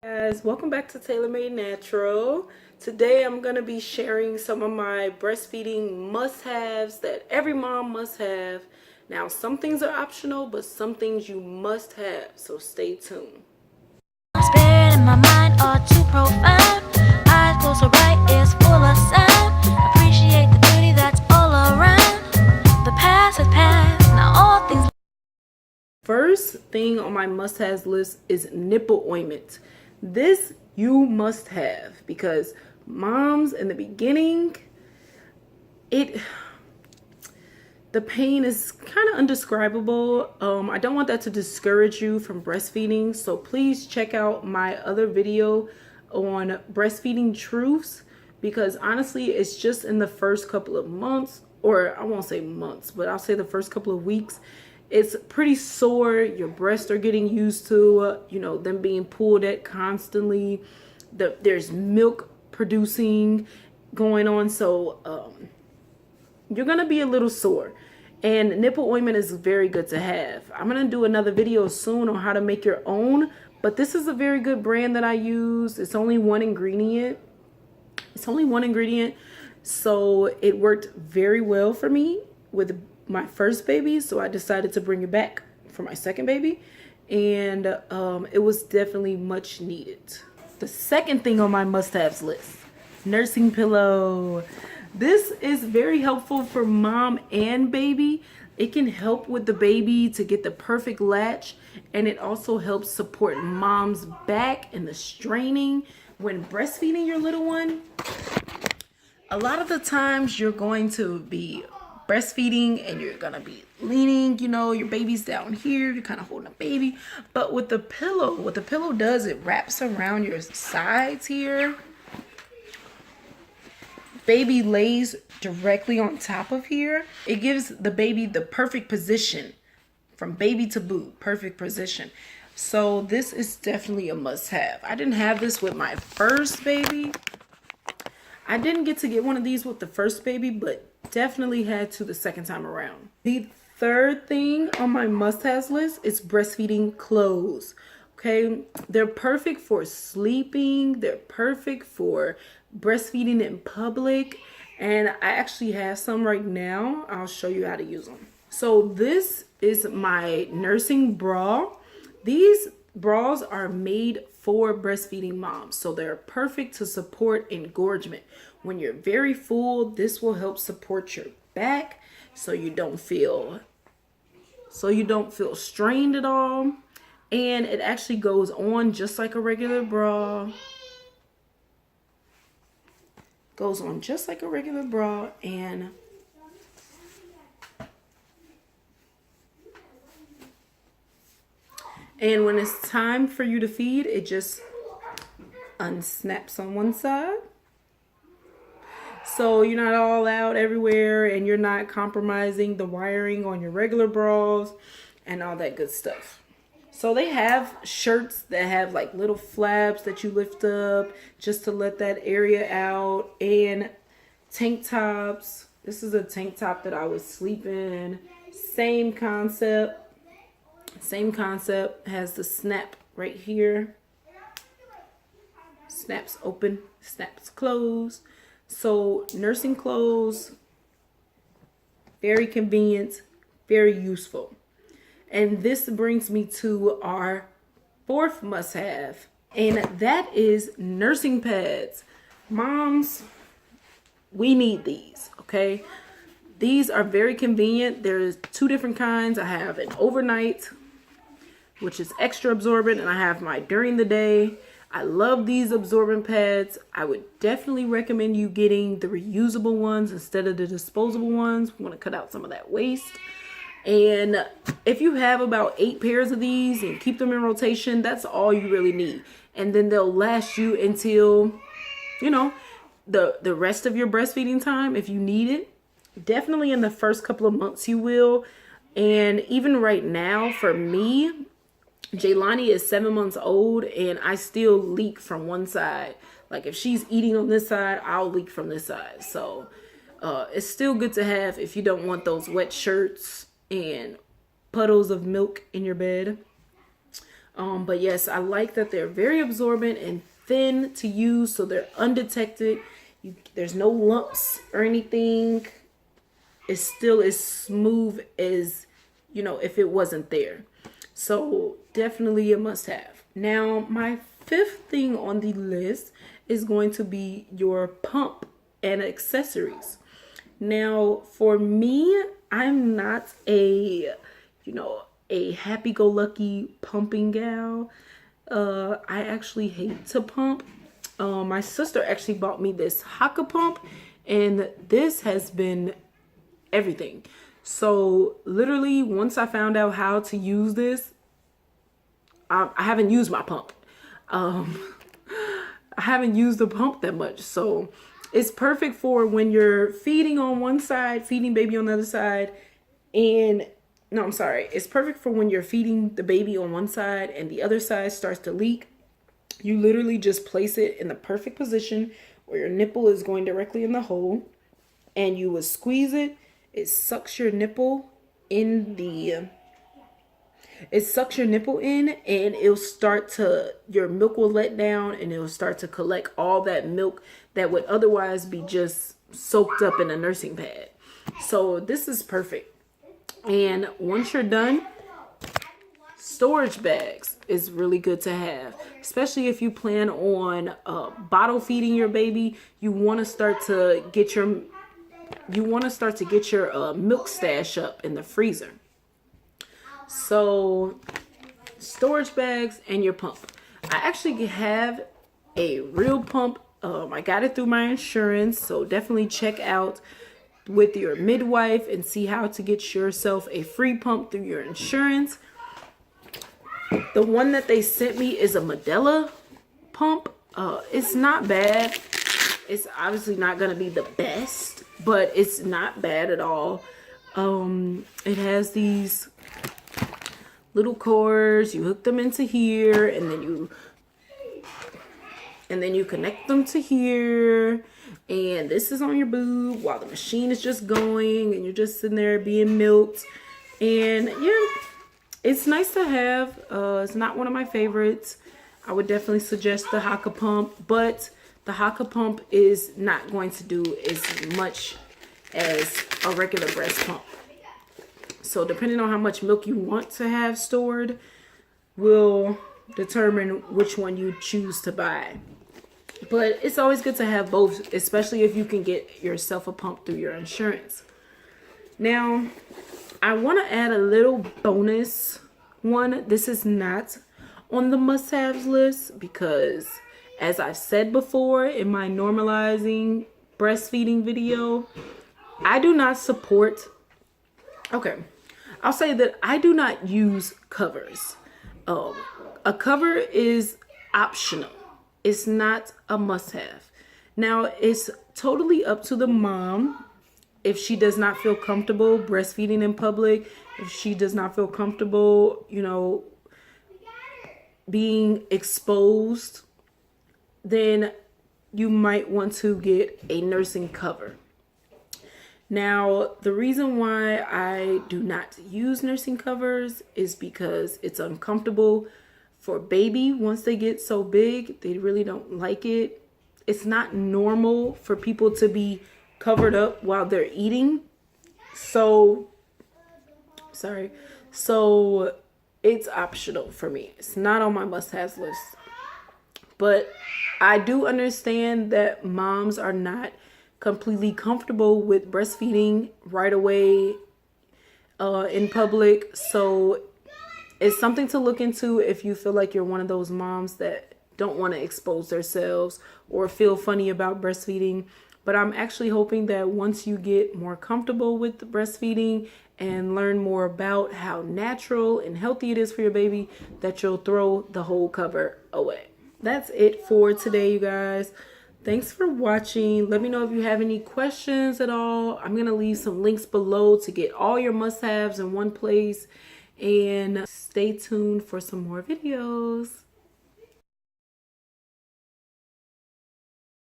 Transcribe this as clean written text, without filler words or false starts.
Guys, welcome back to TaylaMadeNatural. Today I'm going to be sharing some of my breastfeeding must-haves that every mom must have. Now, some things are optional, but some things you must have, so stay tuned. My spirit and my mind are too profound. Eyes closed so bright, ears full of sound. Appreciate the beauty that's all around. The past has passed, now all things. First thing on my must-haves list is nipple ointment. This you must have because moms in the beginning, the pain is kind of undescribable. I don't want that to discourage you from breastfeeding, so please check out my other video on breastfeeding truths, because honestly it's just in the first couple of months, or I won't say months, but I'll say the first couple of weeks, it's pretty sore. Your breasts are getting used to them being pulled at constantly. There's milk producing going on, so you're gonna be a little sore, and nipple ointment is very good to have. I'm gonna do another video soon on how to make your own, but this is a very good brand that I use. It's only one ingredient. So it worked very well for me with my first baby, so I decided to bring it back for my second baby, and it was definitely much needed. The second thing on my must-haves list, nursing pillow. This is very helpful for mom and baby. It can help with the baby to get the perfect latch, and it also helps support mom's back and the straining when breastfeeding your little one. A lot of the times you're going to be breastfeeding and you're gonna be leaning, your baby's down here, you're kind of holding a baby, but with the pillow, what the pillow does, it wraps around your sides here. Baby lays directly on top of here. It gives the baby the perfect position from baby to boob, perfect position. So this is definitely a must-have. I didn't have this with my first baby. I didn't get to get one of these with the first baby, but definitely had to the second time around. The third thing on my must-haves list is breastfeeding clothes. Okay, they're perfect for sleeping. They're perfect for breastfeeding in public. And I actually have some right now. I'll show you how to use them. So this is my nursing bra. These bras are made for breastfeeding moms, so they're perfect to support engorgement. When you're very full, this will help support your back so you don't feel strained at all. And it actually goes on just like a regular bra. Goes on just like a regular bra, and when it's time for you to feed, it just unsnaps on one side. So you're not all out everywhere, and you're not compromising the wiring on your regular bras and all that good stuff. So they have shirts that have like little flaps that you lift up just to let that area out, and tank tops. This is a tank top that I was sleeping in. Same concept. Has the snap right here. Snaps open, snaps closed. So nursing clothes, very convenient, very useful. And this brings me to our fourth must-have, and that is nursing pads. Moms, we need these, okay? These are very convenient. There's two different kinds. I have an overnight, which is extra absorbent, and I have my during the day. I love these absorbent pads. I would definitely recommend you getting the reusable ones instead of the disposable ones. We want to cut out some of that waste. And if you have about 8 pairs of these and keep them in rotation, that's all you really need. And then they'll last you until, the rest of your breastfeeding time if you need it. Definitely in the first couple of months you will. And even right now, for me, Jaylani is 7 months old, and I still leak from one side. Like if she's eating on this side, I'll leak from this side. So it's still good to have if you don't want those wet shirts and puddles of milk in your bed. But yes, I like that they're very absorbent and thin to use, so they're undetected. There's no lumps or anything. It's still as smooth as, you know, if it wasn't there. So definitely a must have. Now, my fifth thing on the list is going to be your pump and accessories. Now, for me, I'm not a, you know, a happy-go-lucky pumping gal. I actually hate to pump. My sister actually bought me this HAVES pump, and this has been everything. So literally, once I found out how to use this, I haven't used my pump. I haven't used the pump that much. So it's perfect for when you're feeding on one side, feeding baby on the other side. And no, I'm sorry. It's perfect for when you're feeding the baby on one side and the other side starts to leak. You literally just place it in the perfect position where your nipple is going directly in the hole, and you will squeeze it. It sucks your nipple in and it'll start to, your milk will let down and it'll start to collect all that milk that would otherwise be just soaked up in a nursing pad. So this is perfect. And once you're done, storage bags is really good to have, especially if you plan on bottle feeding your baby. You want to start to get your milk stash up in the freezer. So storage bags and your pump. I actually have a real pump. I got it through my insurance, so definitely check out with your midwife and see how to get yourself a free pump through your insurance. The one that they sent me is a Medela pump. It's not bad. It's obviously not going to be the best, but it's not bad at all. It has these little cords. You hook them into here, and then you connect them to here. And this is on your boob while the machine is just going, and you're just sitting there being milked. And yeah, it's nice to have. It's not one of my favorites. I would definitely suggest the HAVES pump, but the HAVES pump is not going to do as much as a regular breast pump. So depending on how much milk you want to have stored will determine which one you choose to buy. But it's always good to have both, especially if you can get yourself a pump through your insurance. Now, I want to add a little bonus one. This is not on the must-haves list because, as I've said before in my normalizing breastfeeding video, I do not support... Okay, I'll say that I do not use covers. A cover is optional. It's not a must-have. Now, it's totally up to the mom if she does not feel comfortable breastfeeding in public, if she does not feel comfortable, you know, being exposed, then you might want to get a nursing cover. Now, the reason why I do not use nursing covers is because it's uncomfortable for baby. Once they get so big, they really don't like it. It's not normal for people to be covered up while they're eating. So it's optional for me. It's not on my must-haves list. But I do understand that moms are not completely comfortable with breastfeeding right away in public. So it's something to look into if you feel like you're one of those moms that don't want to expose themselves or feel funny about breastfeeding. But I'm actually hoping that once you get more comfortable with the breastfeeding and learn more about how natural and healthy it is for your baby, that you'll throw the whole cover away. That's it for today, you guys. Thanks for watching. Let me know if you have any questions at all. I'm going to leave some links below to get all your must-haves in one place. And stay tuned for some more videos.